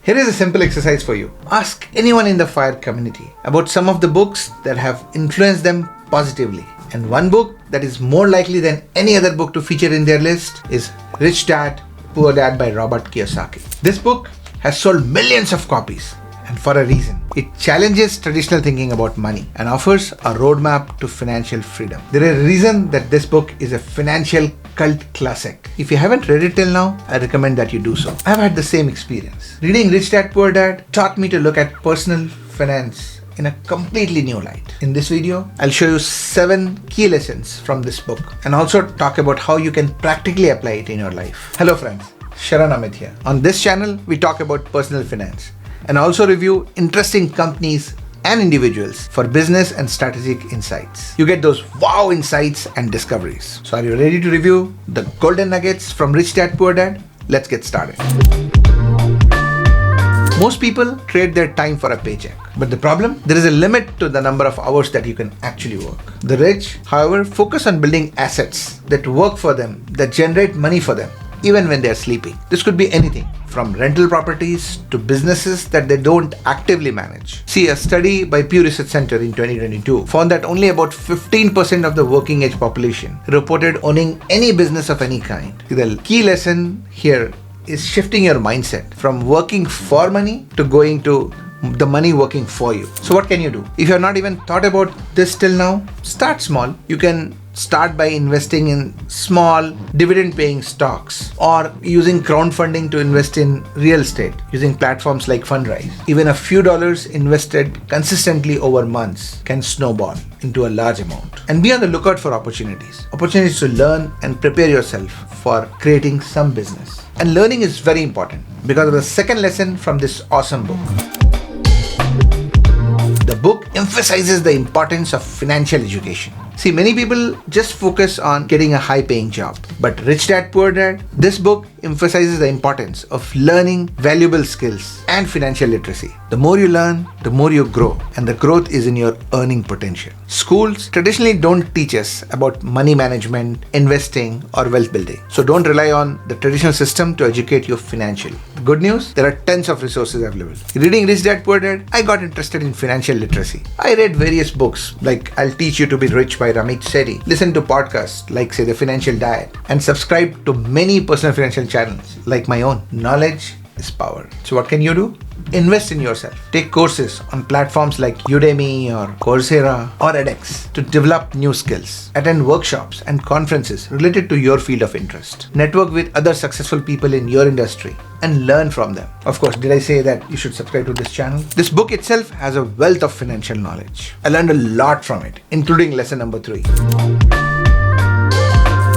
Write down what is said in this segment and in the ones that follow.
Here is a simple exercise for you. Ask anyone in the FIRE community about some of the books that have influenced them positively. And one book that is more likely than any other book to feature in their list is Rich Dad, Poor Dad by Robert Kiyosaki. This book has sold millions of copies, and for a reason. It challenges traditional thinking about money and offers a roadmap to financial freedom. There is a reason that this book is a financial cult classic. If you haven't read it till now, I recommend that you do so. I've had the same experience. Reading Rich Dad Poor Dad taught me to look at personal finance in a completely new light. In this video, I'll show you 7 key lessons from this book and also talk about how you can practically apply it in your life. Hello friends, Sharan Amit here. On this channel, we talk about personal finance and also review interesting companies and individuals for business and strategic insights. You get those wow insights and discoveries. So are you ready to review the golden nuggets from Rich Dad Poor Dad? Let's get started. Most people trade their time for a paycheck. But the problem? There is a limit to the number of hours that you can actually work. The rich, however, focus on building assets that work for them, that generate money for them, even when they are sleeping. This could be anything from rental properties to businesses that they don't actively manage. See, a study by Pew Research Center in 2022 found that only about 15% of the working age population reported owning any business of any kind. The key lesson here is shifting your mindset from working for money to going to the money working for you. So what can you do? If you have not even thought about this till now, start small. You can start by investing in small dividend-paying stocks or using crowdfunding to invest in real estate using platforms like Fundrise. Even a few dollars invested consistently over months can snowball into a large amount. And be on the lookout for opportunities. Opportunities to learn and prepare yourself for creating some business. And learning is very important because of the second lesson from this awesome book. The book emphasizes the importance of financial education. See, many people just focus on getting a high-paying job. But Rich Dad Poor Dad, this book emphasizes the importance of learning valuable skills and financial literacy. The more you learn, the more you grow, and the growth is in your earning potential. Schools traditionally don't teach us about money management, investing, or wealth building. So don't rely on the traditional system to educate you financially. The good news, there are tons of resources available. Reading Rich Dad Poor Dad, I got interested in financial literacy. I read various books like I'll Teach You to Be Rich by Amit Sethi, listen to podcasts like say The Financial Diet, and subscribe to many personal financial channels like my own. Knowledge is power. So what can you do? Invest in yourself. Take courses on platforms like Udemy or Coursera or edX to develop new skills. Attend workshops and conferences related to your field of interest. Network with other successful people in your industry and learn from them. Of course, did I say that you should subscribe to this channel? This book itself has a wealth of financial knowledge. I learned a lot from it, including lesson number 3.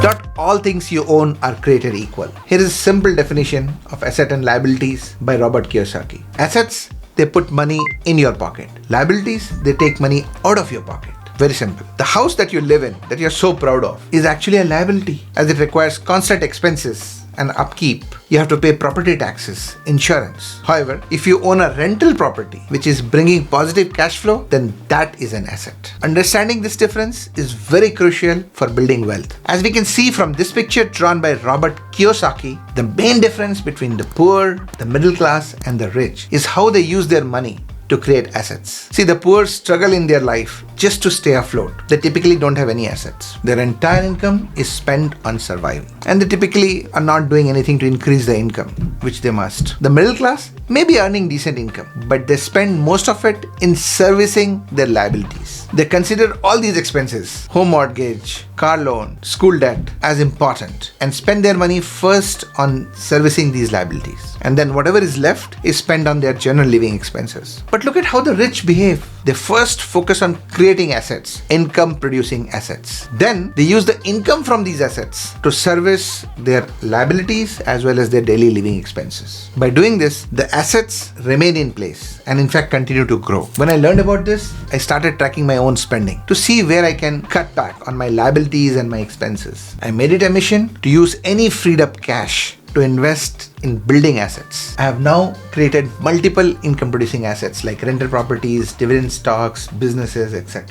Not all things you own are created equal. Here is a simple definition of asset and liabilities by Robert Kiyosaki. Assets, they put money in your pocket. Liabilities, they take money out of your pocket. Very simple. The house that you live in, that you're so proud of, is actually a liability as it requires constant expenses and upkeep. You have to pay property taxes, insurance. However, if you own a rental property which is bringing positive cash flow, then that is an asset. Understanding this difference is very crucial for building wealth. As we can see from this picture drawn by Robert Kiyosaki, the main difference between the poor, the middle class, and the rich is how they use their money to create assets. See, the poor struggle in their life just to stay afloat. They typically don't have any assets. Their entire income is spent on surviving. And they typically are not doing anything to increase their income, which they must. The middle class may be earning decent income, but they spend most of it in servicing their liabilities. They consider all these expenses, home mortgage, car loan, school debt, as important and spend their money first on servicing these liabilities. And then whatever is left is spent on their general living expenses. But look at how the rich behave. They first focus on creating assets, income producing assets. Then they use the income from these assets to service their liabilities as well as their daily living expenses. By doing this, the assets remain in place and in fact continue to grow. When I learned about this, I started tracking my own spending to see where I can cut back on my liabilities and my expenses. I made it a mission to use any freed up cash to invest in building assets. I have now created multiple income producing assets like rental properties, dividend stocks, businesses, etc.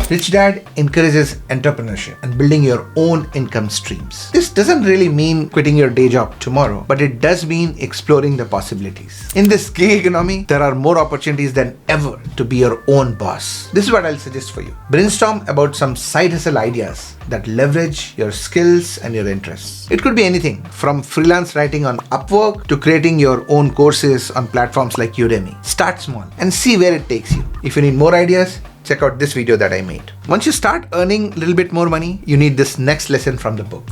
Rich Dad encourages entrepreneurship and building your own income streams. This doesn't really mean quitting your day job tomorrow, but it does mean exploring the possibilities. In this gig economy, there are more opportunities than ever to be your own boss. This is what I'll suggest for you. Brainstorm about some side hustle ideas that leverage your skills and your interests. It could be anything from freelance writing on Upwork to creating your own courses on platforms like Udemy. Start small and see where it takes you. If you need more ideas, check out this video that I made. Once you start earning a little bit more money, you need this next lesson from the book.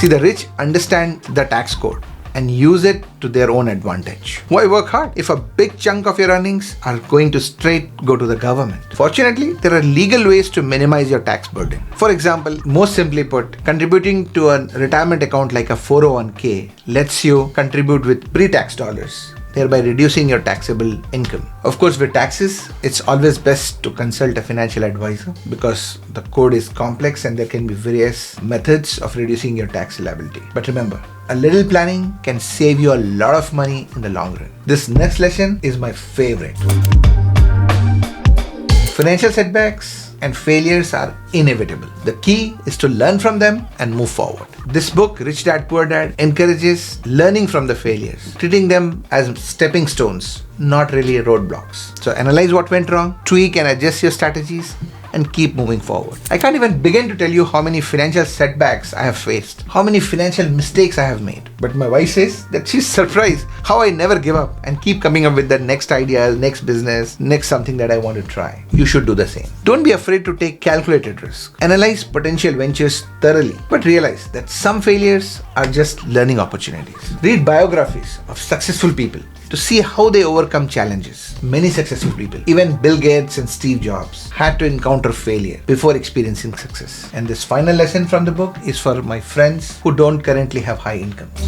See, the rich understand the tax code and use it to their own advantage. Why work hard if a big chunk of your earnings are going to straight go to the government? Fortunately, there are legal ways to minimize your tax burden. For example, most simply put, contributing to a retirement account like a 401k lets you contribute with pre-tax dollars, thereby reducing your taxable income. Of course, with taxes, it's always best to consult a financial advisor because the code is complex and there can be various methods of reducing your tax liability. But remember, a little planning can save you a lot of money in the long run. This next lesson is my favorite. Financial setbacks and failures are inevitable. The key is to learn from them and move forward. This book, Rich Dad Poor Dad, encourages learning from the failures, treating them as stepping stones, not really roadblocks. So analyze what went wrong, tweak and adjust your strategies, and keep moving forward. I can't even begin to tell you how many financial setbacks I have faced, how many financial mistakes I have made. But my wife says that she's surprised how I never give up and keep coming up with the next idea, next business, next something that I want to try. You should do the same. Don't be afraid to take calculated risks. Analyze potential ventures thoroughly, but realize that some failures are just learning opportunities. Read biographies of successful people to see how they overcome challenges. Many successful people, even Bill Gates and Steve Jobs, had to encounter failure before experiencing success. And this final lesson from the book is for my friends who don't currently have high incomes.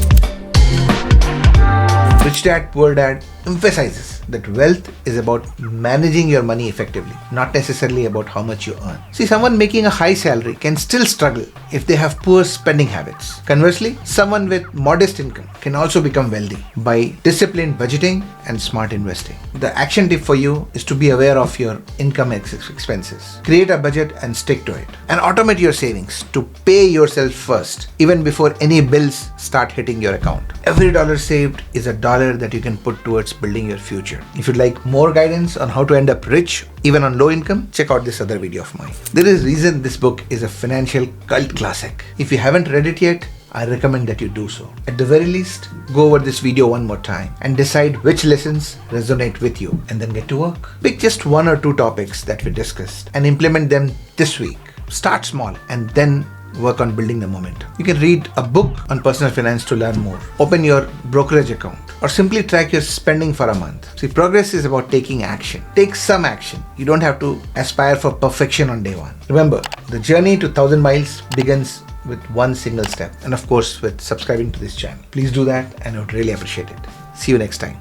Rich Dad Poor Dad emphasizes that wealth is about managing your money effectively, not necessarily about how much you earn. See, someone making a high salary can still struggle if they have poor spending habits. Conversely, someone with modest income can also become wealthy by disciplined budgeting and smart investing. The action tip for you is to be aware of your income expenses. Create a budget and stick to it. And automate your savings to pay yourself first, even before any bills start hitting your account. Every dollar saved is a dollar that you can put towards building your future. If you'd like more guidance on how to end up rich, even on low income, check out this other video of mine. There is a reason this book is a financial cult classic. If you haven't read it yet, I recommend that you do so. At the very least, go over this video one more time and decide which lessons resonate with you and then get to work. Pick just one or two topics that we discussed and implement them this week. Start small and then work on building the momentum. You can read a book on personal finance to learn more. Open your brokerage account or simply track your spending for a month. See, progress is about taking action. Take some action. You don't have to aspire for perfection on day one. Remember, the journey to 1,000 miles begins with one single step, and of course with subscribing to this channel. Please do that and I would really appreciate it. See you next time.